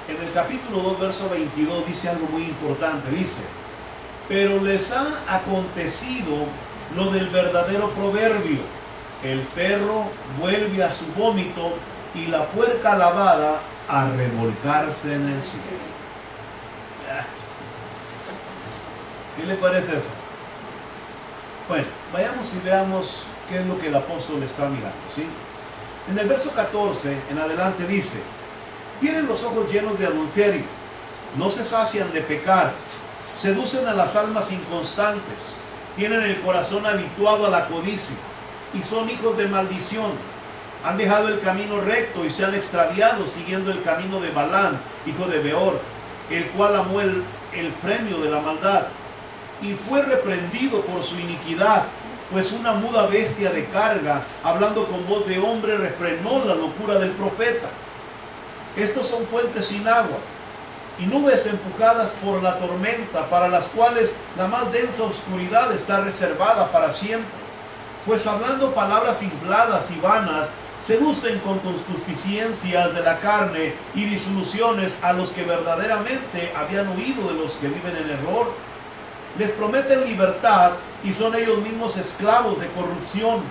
[SPEAKER 1] en el capítulo 2, verso 22, dice algo muy importante. Dice: pero les ha acontecido lo del verdadero proverbio: el perro vuelve a su vómito y la puerca lavada a revolcarse en el cielo. ¿Qué le parece eso? Bueno, vayamos y veamos qué es lo que el apóstol está mirando, ¿sí? En el verso 14 en adelante dice: tienen los ojos llenos de adulterio, no se sacian de pecar, seducen a las almas inconstantes, tienen el corazón habituado a la codicia y son hijos de maldición. Han dejado el camino recto y se han extraviado siguiendo el camino de Balaam, hijo de Beor, el cual amó el premio de la maldad y fue reprendido por su iniquidad, pues una muda bestia de carga, hablando con voz de hombre, refrenó la locura del profeta. Estos son fuentes sin agua y nubes empujadas por la tormenta, para las cuales la más densa oscuridad está reservada para siempre. Pues hablando palabras infladas y vanas, seducen con concupiscencias de la carne y disoluciones a los que verdaderamente habían huido de los que viven en error. Les prometen libertad y son ellos mismos esclavos de corrupción,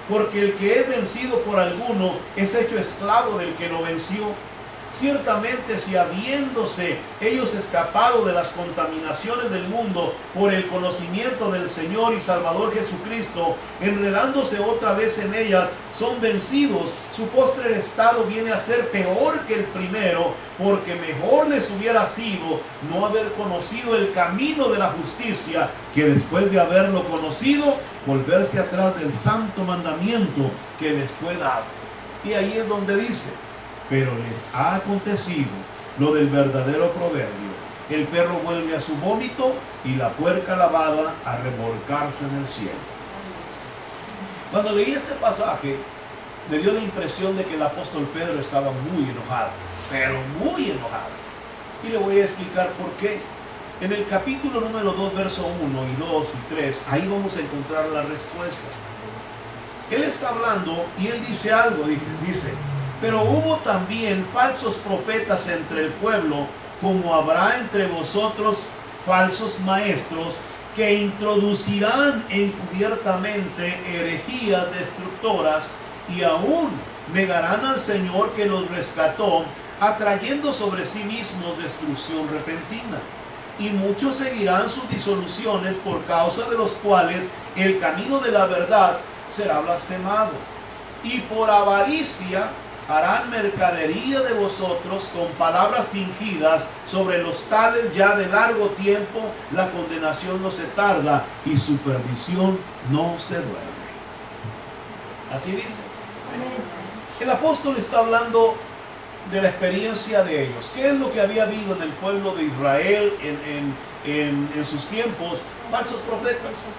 [SPEAKER 1] porque el que es vencido por alguno es hecho esclavo del que lo venció. Ciertamente, si habiéndose ellos escapado de las contaminaciones del mundo por el conocimiento del Señor y Salvador Jesucristo, enredándose otra vez en ellas, son vencidos, su postrer estado viene a ser peor que el primero, porque mejor les hubiera sido no haber conocido el camino de la justicia, que después de haberlo conocido, volverse atrás del santo mandamiento que les fue dado. Y ahí es donde dice: pero les ha acontecido lo del verdadero proverbio: el perro vuelve a su vómito y la puerca lavada a revolcarse en el cielo. Cuando leí este pasaje, me dio la impresión de que el apóstol Pedro estaba muy enojado, pero muy enojado. Y le voy a explicar por qué. En el capítulo número 2, verso 1 y 2 y 3, ahí vamos a encontrar la respuesta. Él está hablando y él dice algo, dice: pero hubo también falsos profetas entre el pueblo, como habrá entre vosotros falsos maestros, que introducirán encubiertamente herejías destructoras, y aún negarán al Señor que los rescató, atrayendo sobre sí mismos destrucción repentina. Y muchos seguirán sus disoluciones, por causa de los cuales el camino de la verdad será blasfemado. Y por avaricia harán mercadería de vosotros con palabras fingidas, sobre los tales ya de largo tiempo la condenación no se tarda y su perdición no se duerme. Así dice. El apóstol está hablando de la experiencia de ellos. ¿Qué es lo que había habido en el pueblo de Israel en sus tiempos? Falsos profetas.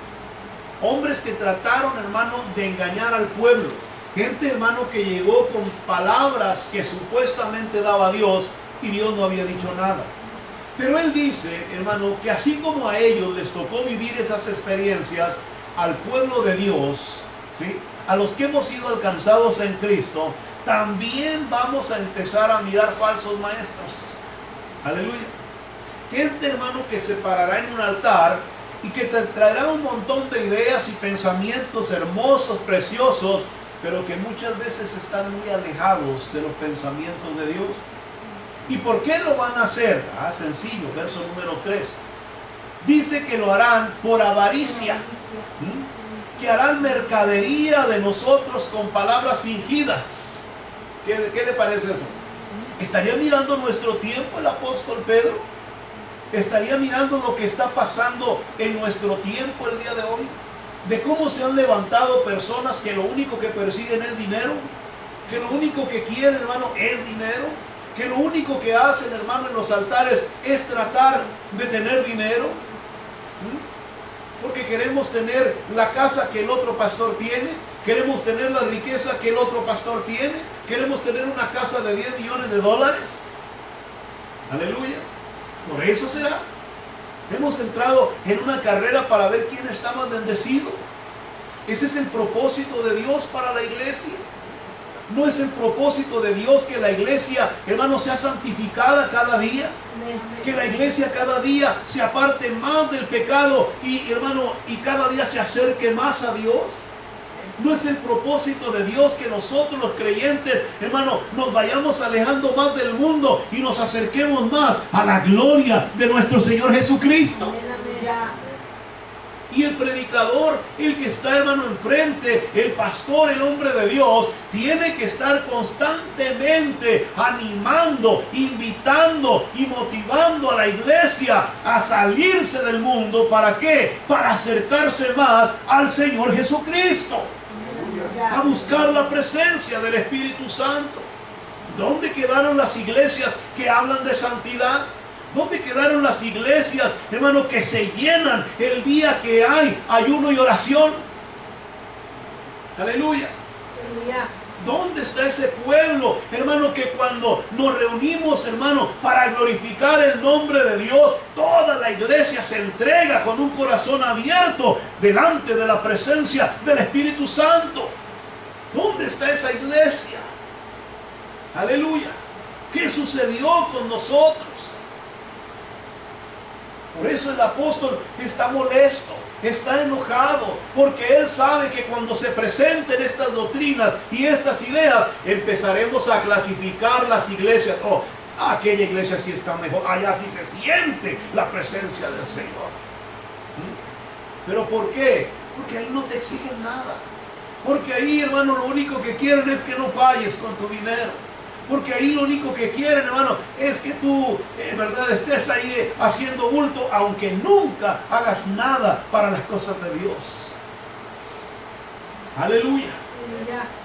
[SPEAKER 1] Hombres que trataron, hermano, de engañar al pueblo. Gente, hermano, que llegó con palabras que supuestamente daba Dios, y Dios no había dicho nada. Pero él dice, hermano, que así como a ellos les tocó vivir esas experiencias, al pueblo de Dios, ¿sí?, a los que hemos sido alcanzados en Cristo, también vamos a empezar a mirar falsos maestros. Aleluya. Gente, hermano, que se parará en un altar y que te traerá un montón de ideas y pensamientos hermosos, preciosos, pero que muchas veces están muy alejados de los pensamientos de Dios. ¿Y por qué lo van a hacer? Sencillo, verso número 3. Dice que lo harán por avaricia, que harán mercadería de nosotros con palabras fingidas. ¿Qué le parece eso? ¿Estaría mirando nuestro tiempo el apóstol Pedro? ¿Estaría mirando lo que está pasando en nuestro tiempo el día de hoy? De cómo se han levantado personas que lo único que persiguen es dinero, que lo único que quieren, hermano, es dinero, que lo único que hacen, hermano, en los altares es tratar de tener dinero, porque queremos tener la casa que el otro pastor tiene, queremos tener la riqueza que el otro pastor tiene, queremos tener una casa de 10 millones de dólares. Aleluya. Por eso será. Hemos entrado en una carrera para ver quién está más bendecido. Ese es el propósito de Dios para la iglesia. No es el propósito de Dios que la iglesia, hermano, sea santificada cada día. Que la iglesia cada día se aparte más del pecado y, hermano, y cada día se acerque más a Dios. No es el propósito de Dios que nosotros los creyentes, hermano, nos vayamos alejando más del mundo y nos acerquemos más a la gloria de nuestro Señor Jesucristo. Y el predicador, el que está, hermano, enfrente, el pastor, el hombre de Dios, tiene que estar constantemente animando, invitando y motivando a la iglesia a salirse del mundo. ¿Para qué? Para acercarse más al Señor Jesucristo. A buscar la presencia del Espíritu Santo. ¿Dónde quedaron las iglesias que hablan de santidad? ¿Dónde quedaron las iglesias, hermano, que se llenan el día que hay ayuno y oración? Aleluya. Aleluya. ¿Dónde está ese pueblo, hermano, que cuando nos reunimos, hermano, para glorificar el nombre de Dios, toda la iglesia se entrega con un corazón abierto delante de la presencia del Espíritu Santo? ¿Dónde está esa iglesia? Aleluya. ¿Qué sucedió con nosotros? Por eso el apóstol está molesto, está enojado, porque él sabe que cuando se presenten estas doctrinas y estas ideas, empezaremos a clasificar las iglesias. Oh, aquella iglesia sí está mejor, allá sí se siente la presencia del Señor. ¿Pero por qué? Porque ahí no te exigen nada. Porque ahí, hermano, lo único que quieren es que no falles con tu dinero. Porque ahí lo único que quieren, hermano, es que tú, en verdad, estés ahí haciendo bulto, aunque nunca hagas nada para las cosas de Dios. Aleluya.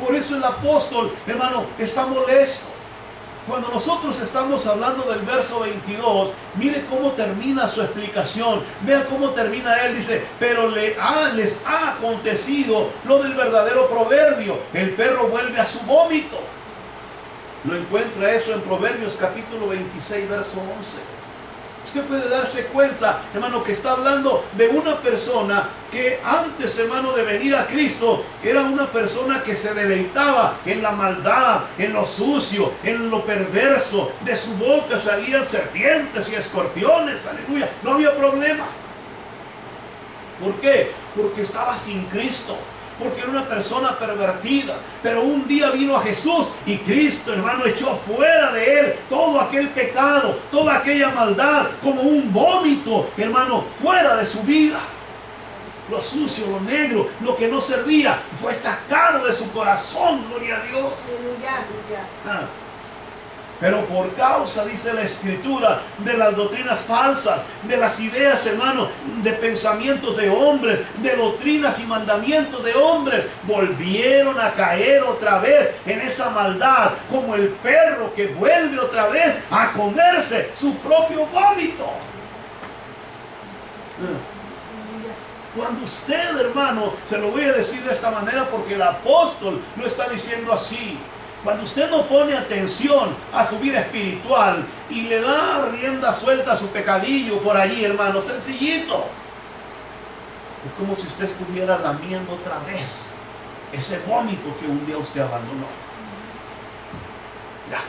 [SPEAKER 1] Por eso el apóstol, hermano, está molesto. Cuando nosotros estamos hablando del verso 22, mire cómo termina su explicación. Vea cómo termina él. Dice, pero les ha acontecido lo del verdadero proverbio. El perro vuelve a su vómito. Lo encuentra eso en Proverbios capítulo 26, verso 11. Usted puede darse cuenta, hermano, que está hablando de una persona que antes, hermano, de venir a Cristo, era una persona que se deleitaba en la maldad, en lo sucio, en lo perverso. De su boca salían serpientes y escorpiones, aleluya. No había problema. ¿Por qué? Porque estaba sin Cristo. Porque era una persona pervertida. Pero un día vino a Jesús y Cristo, hermano, echó fuera de él todo aquel pecado, toda aquella maldad, como un vómito, hermano, fuera de su vida. Lo sucio, lo negro, lo que no servía, fue sacado de su corazón, gloria a Dios. Pero por causa, dice la Escritura, de las doctrinas falsas, de las ideas, hermano, de pensamientos de hombres, de doctrinas y mandamientos de hombres, volvieron a caer otra vez en esa maldad, como el perro que vuelve otra vez a comerse su propio vómito. Cuando usted, hermano, se lo voy a decir de esta manera porque el apóstol lo está diciendo así. Cuando usted no pone atención a su vida espiritual y le da rienda suelta a su pecadillo por allí, hermano, sencillito. Es como si usted estuviera lamiendo otra vez ese vómito que un día usted abandonó. Ya.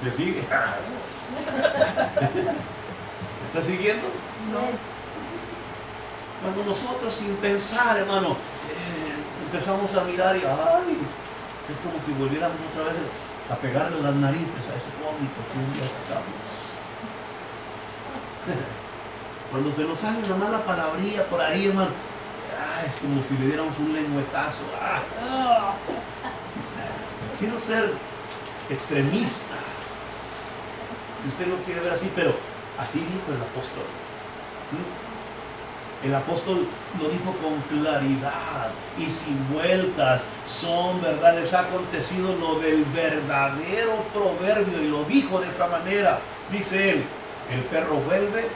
[SPEAKER 1] ¿Le sigue? ¿Me está siguiendo? Cuando nosotros sin pensar, hermano, empezamos a mirar y ¡ay! Es como si volviéramos otra vez a pegarle las narices a ese vómito que un día sacamos. Cuando se nos sale una mala palabrilla por ahí, hermano, es como si le diéramos un lengüetazo. Quiero ser extremista, si usted lo quiere ver así, pero así dijo el apóstol. El apóstol lo dijo con claridad y sin vueltas. Son, ¿verdad? Les ha acontecido lo del verdadero proverbio y lo dijo de esa manera. Dice él, el perro vuelve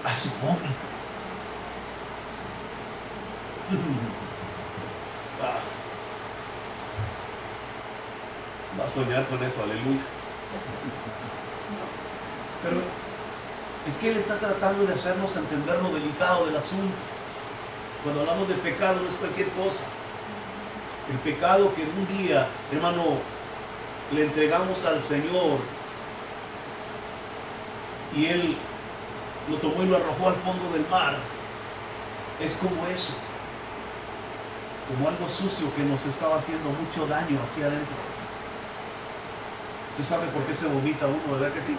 [SPEAKER 1] a su vómito. Va a soñar con eso, aleluya. Pero es que él está tratando de hacernos entender lo delicado del asunto. Cuando hablamos de pecado no es cualquier cosa. El pecado que un día, hermano, le entregamos al Señor y Él lo tomó y lo arrojó al fondo del mar, es como eso, como algo sucio que nos estaba haciendo mucho daño aquí adentro. Usted sabe por qué se vomita uno, ¿verdad que sí?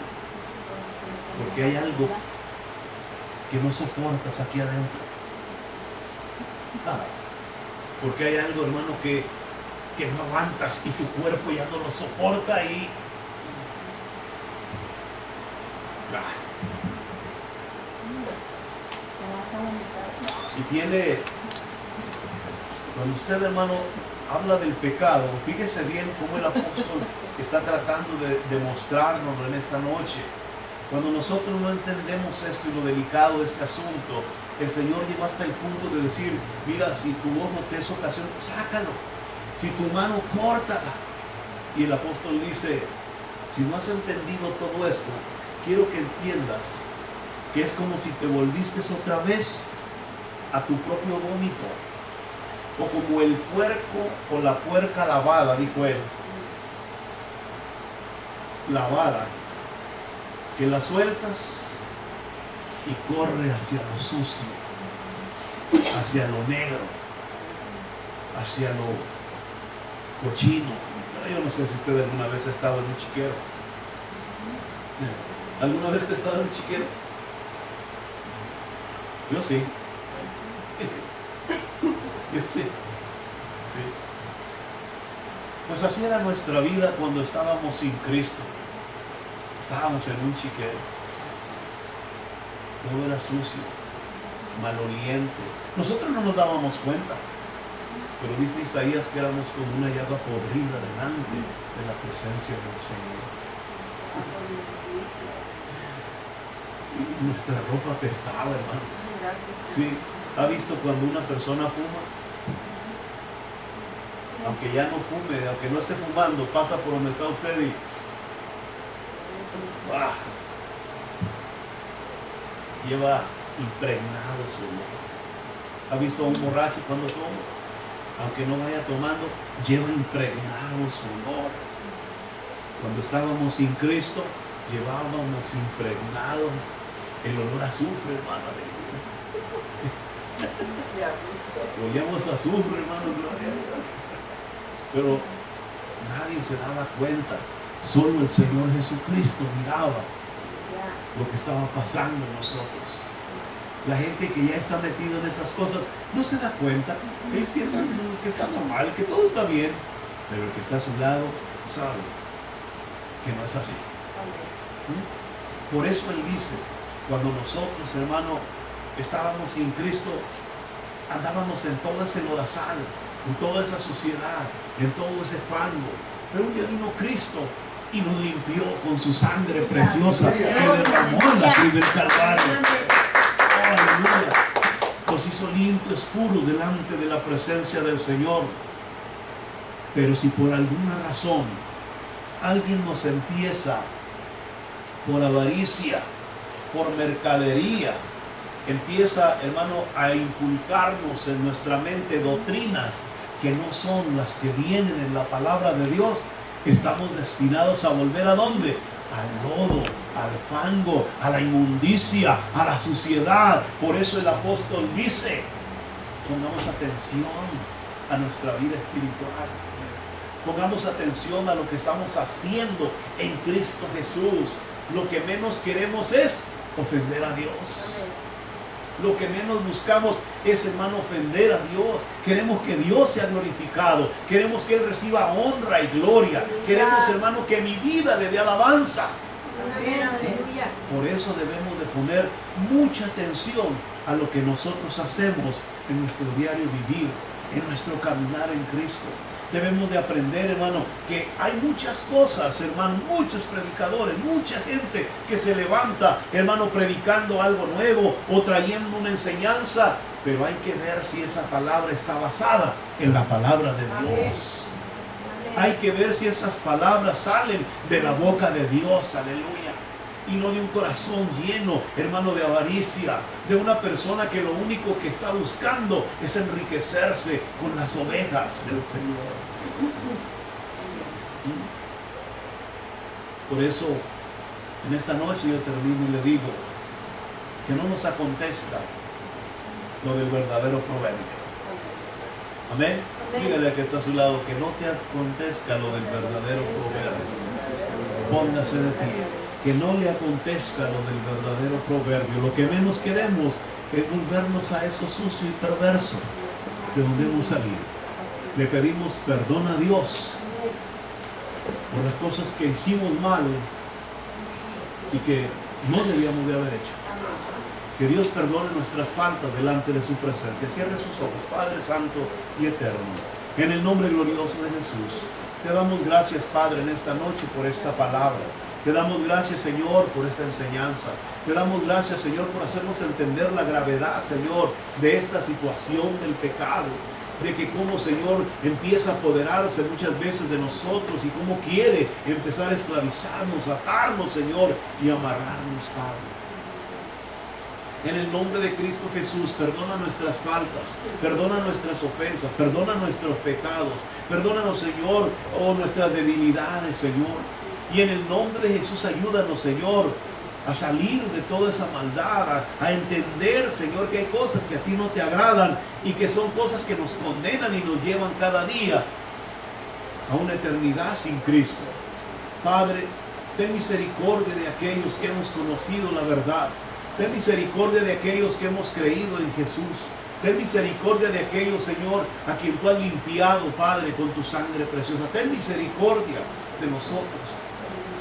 [SPEAKER 1] Porque hay algo que no soportas aquí adentro. Porque hay algo, hermano, que no aguantas y tu cuerpo ya no lo soporta y tiene, cuando usted, hermano, habla del pecado, fíjese bien cómo el apóstol está tratando de demostrarnos en esta noche. Cuando nosotros no entendemos esto y lo delicado de este asunto, el Señor llegó hasta el punto de decir, mira, si tu ojo te es ocasión, sácalo. Si tu mano, córtala. Y el apóstol dice, si no has entendido todo esto, quiero que entiendas que es como si te volviste otra vez a tu propio vómito. O como el puerco o la puerca lavada, dijo él. Lavada. Que la sueltas y corre hacia lo sucio, hacia lo negro, hacia lo cochino. Yo no sé si usted alguna vez ha estado en un chiquero. ¿Alguna vez te ha estado en un chiquero? Yo sí. Yo sí. Pues así era nuestra vida cuando estábamos sin Cristo. Estábamos en un chiquero. Todo era sucio, maloliente. Nosotros no nos dábamos cuenta. Pero dice Isaías que éramos como una llaga podrida delante de la presencia del Señor. Y nuestra ropa apestaba, hermano. Sí. ¿Ha visto cuando una persona fuma? Aunque ya no fume, aunque no esté fumando, pasa por donde está usted y lleva impregnado su olor. ¿Ha visto a un borracho cuando toma? Aunque no vaya tomando, lleva impregnado su olor. Cuando estábamos sin Cristo, llevábamos impregnado el olor a azufre, hermano. Olíamos a azufre, hermano, gloria a Dios. Pero nadie se daba cuenta. Solo el Señor Jesucristo miraba lo que estaba pasando en nosotros. La gente que ya está metida en esas cosas no se da cuenta. Ellos piensan que está normal, que todo está bien. Pero el que está a su lado sabe que no es así. Por eso Él dice, cuando nosotros, hermano, estábamos sin Cristo, andábamos en todo ese lodazal, en toda esa suciedad, en todo ese fango. Pero un día vino Cristo y nos limpió con su sangre preciosa que derramó en la cruz del Calvario. Oh, aleluya. nos hizo limpios, puros delante de la presencia del Señor. Pero si por alguna razón alguien nos empieza, por avaricia, por mercadería, empieza, hermano, a inculcarnos en nuestra mente doctrinas que no son las que vienen en la palabra de Dios, estamos destinados a volver ¿a dónde? Al lodo, al fango, a la inmundicia, a la suciedad. Por eso el apóstol dice, pongamos atención a nuestra vida espiritual. Pongamos atención a lo que estamos haciendo en Cristo Jesús. Lo que menos queremos es ofender a Dios. Lo que menos buscamos es, hermano, ofender a Dios. Queremos que Dios sea glorificado. Queremos que Él reciba honra y gloria. Queremos, hermano, que mi vida le dé alabanza. Por eso debemos de poner mucha atención a lo que nosotros hacemos en nuestro diario vivir, en nuestro caminar en Cristo. Debemos de aprender, hermano, que hay muchas cosas, hermano, muchos predicadores, mucha gente que se levanta, hermano, predicando algo nuevo o trayendo una enseñanza, pero hay que ver si esa palabra está basada en la palabra de Dios. Hay que ver si esas palabras salen de la boca de Dios, aleluya. Y no de un corazón lleno, hermano, de avaricia, de una persona que lo único que está buscando es enriquecerse con las ovejas del Señor. Por eso, en esta noche yo termino y le digo que no nos acontezca lo del verdadero proverbio. Amén. Dígale que está a su lado que no te acontezca lo del verdadero proverbio. Póngase de pie. Que no le acontezca lo del verdadero proverbio. Lo que menos queremos es volvernos a eso sucio y perverso de donde hemos salido. Le pedimos perdón a Dios por las cosas que hicimos mal y que no debíamos de haber hecho. Que Dios perdone nuestras faltas delante de su presencia. Cierre sus ojos, Padre Santo y Eterno. En el nombre glorioso de Jesús, te damos gracias, Padre, en esta noche por esta palabra. Te damos gracias, Señor, por esta enseñanza. Te damos gracias, Señor, por hacernos entender la gravedad, Señor, de esta situación del pecado. De que como, Señor, empieza a apoderarse muchas veces de nosotros y cómo quiere empezar a esclavizarnos, atarnos, Señor, y amarrarnos, Padre. En el nombre de Cristo Jesús, perdona nuestras faltas, perdona nuestras ofensas, perdona nuestros pecados, perdónanos, Señor, nuestras debilidades, Señor. Y en el nombre de Jesús, ayúdanos, Señor, a salir de toda esa maldad, a entender, Señor, que hay cosas que a ti no te agradan y que son cosas que nos condenan y nos llevan cada día a una eternidad sin Cristo. Padre, ten misericordia de aquellos que hemos conocido la verdad. Ten misericordia de aquellos que hemos creído en Jesús. Ten misericordia de aquellos, Señor, a quien tú has limpiado, Padre, con tu sangre preciosa. Ten misericordia de nosotros.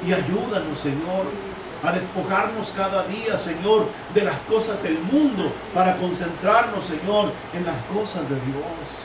[SPEAKER 1] Y ayúdanos, Señor, a despojarnos cada día, Señor, de las cosas del mundo para concentrarnos, Señor, en las cosas de Dios.